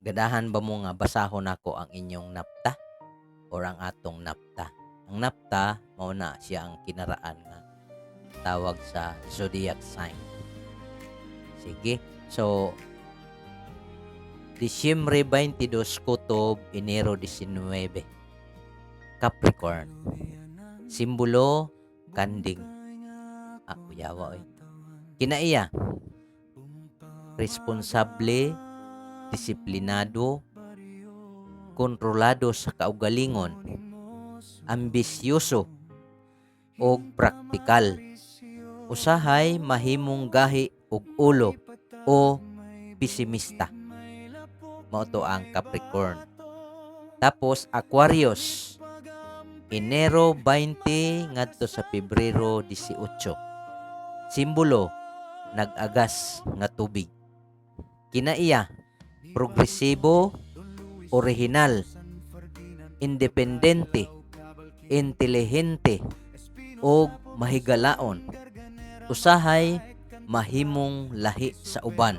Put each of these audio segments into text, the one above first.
Ganahan ba mo nga basahon nako ang inyong napta or ang atong napta? Ang napta mao na siya ang kinaraan nga tawag sa zodiac sign. Sige. So, Disyembre 22 kutob Enero 19. Capricorn. Simbolo kanding. Kuyawa oy. Kinaiya. Responsable, disiplinado, kontrolado sa kaugalingon, ambisyoso, o praktikal. Usahay mahimong gahi og ulo o pesimista. Mao to ang Capricorn. Tapos Aquarius. Enero 20 ngadto sa Pebrero 18. Simbolo nag-agas nga tubig. Kinaiya progresibo, orihinal, independente, intelihente, o mahigalaon. Usahay mahimong lahi sa uban.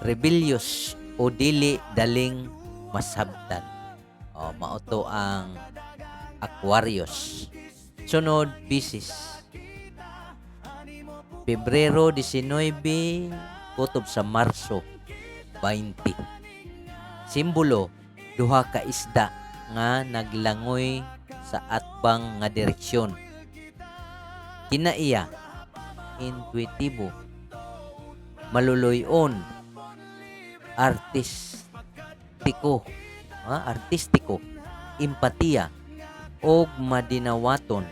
Rebellious o dili daling masabtan. Mao to ang Aquarius. Sunod, Pisces. Pebrero 19 kutob sa Marso 20. Simbolo duha ka isda nga naglangoy sa atbang nga direksyon. Kinaiya intuitibo, maluluyon, artistiko, empatiya, og madinawaton.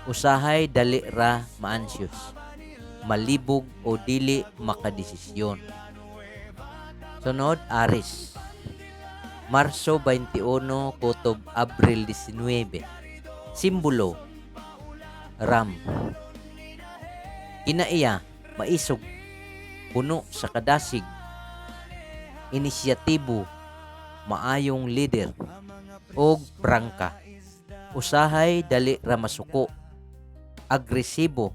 Usahay dali ra ma-anxious, malibog o dili makadesisyon. Sunod, Aries. Marso 21 kutob Abril 19. Simbolo ram. Kinaiya maisog, puno sa kadasig, inisyatibo, maayong leader, og prangka. Usahay dali ra masuko, agresibo,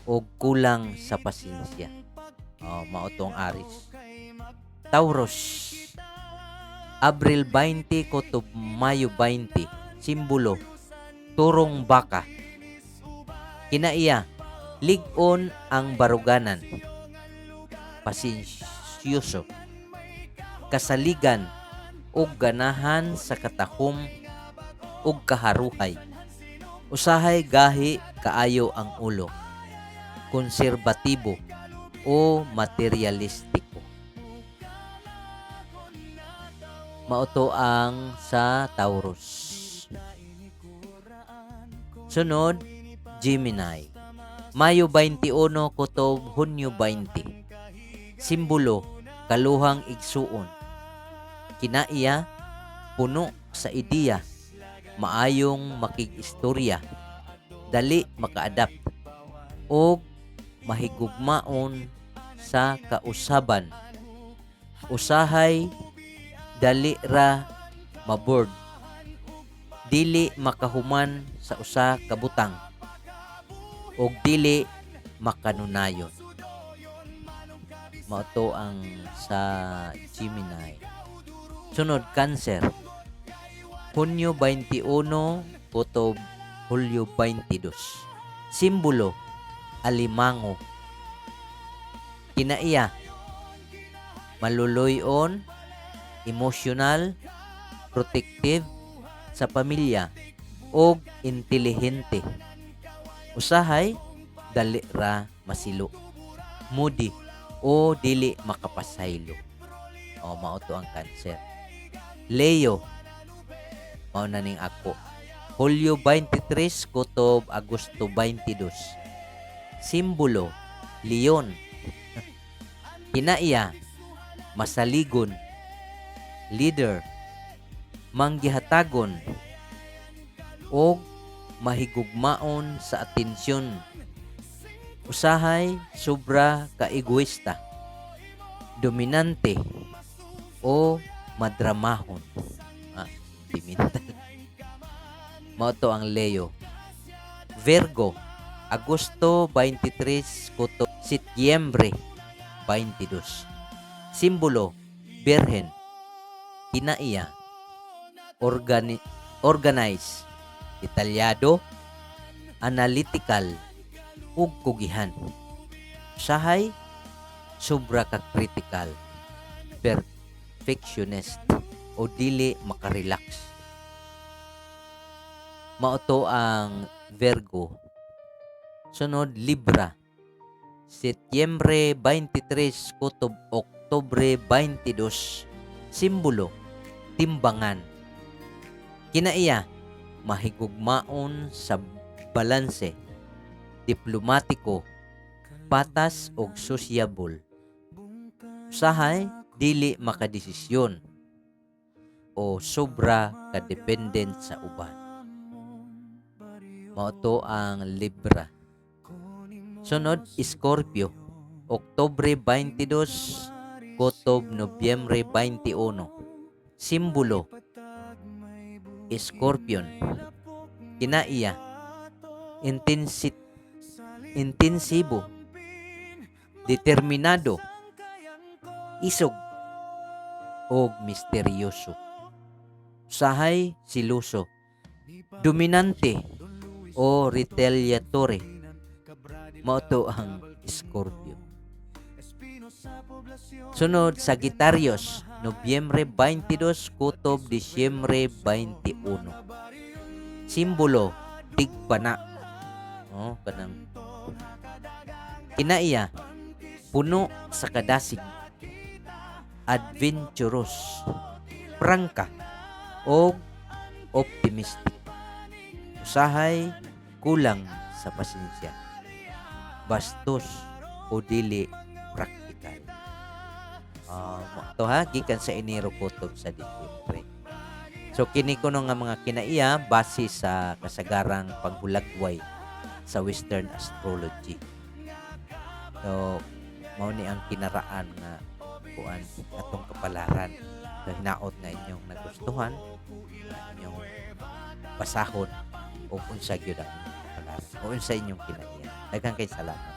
og kulang sa pasensya. Mao tong Aries. Taurus. Abril 20 kutob Mayo 20. Simbolo turong baka. Kinaiya lig-on ang baruganan, pasensyoso, kasaligan, ug ganahan sa katahom ug kaharuhay. Usahay gahi kaayo ang ulo, konserbatibo o materialistiko. Mauto ang sa Taurus. Sunod, Gemini. Mayo 21 kutob Hunyo 20. Simbolo kaluhang igsuon. Kinaiya puno sa ideya, maayong makig-istorya, dali maka-adapt, o mahigugmaon sa kausaban. Usahay dali ra maboard, dili makahuman sa usa ka butang, og dili makanunayon. Mao to ang sa Gemini. Sunod, Cancer. Hunyo 21 kutob Hulyo 22. Simbolo alimango. Kinaiya maluluyon, emotional, protective sa pamilya, og intelihente. Usahay dali ra masilo, moody, o dili makapasaylo. Mao to ang Cancer. Leo. Mao na ning ako. Hulyo 23 kutob Agosto 22. Simbolo leon. Kinaiya masaligon, leader, manggihatagon, o mahigugmaon sa atensyon. Usahay sobra ka egoista, dominante, o madramahon. Sentimental. Mao to ang Leo. Virgo, Agosto 23 kuto Setyembre 22. Simbolo Berhen, kinaiya, organize, detalyado, analytical, ug kugihan. Usahay, sobra ka critical, perfectionist, o dili makarelax. Mauto ang Virgo. Sunod, Libra. Setyembre 23 kutob Oktubre 22. Simbolo, timbangan. Kinaiya, mahigugmaon sa balanse, diplomatiko, patas og sosyable. Usahay, dili makadesisyon o sobra ka dependent sa uban. Mao ang Libra. Sunod, Scorpio. Oktubre 22 kutob Nobyembre 21. Simbolo, Scorpion. Kinaiya, intensibo, determinado, isog, o misteryoso. Usahay, siluso, dominante, o retaliatory. Mao ang Scorpio. Sunod, Sagittarius. Nobyembre 22 kutob Disyembre 21. Simbolo, tigpana. Kanang kinaiya, puno sa kadasig, adventurous, prangka, o optimistic. Usahay, kulang sa pasensya, bastos, o dili praktikal. Ito gikan sa Enero kutob sa Disyembre. So kini ko nga mga kinaiya base sa kasagarang paghulagway sa Western astrology. So mao ni ang kinaraan nga kuan atong kapalaran. So hinaot nga inyong nagustuhan, inyong basahon o unsa gyud ang kapalaran o unsa inyong kinaiya. Daghang kay salamat.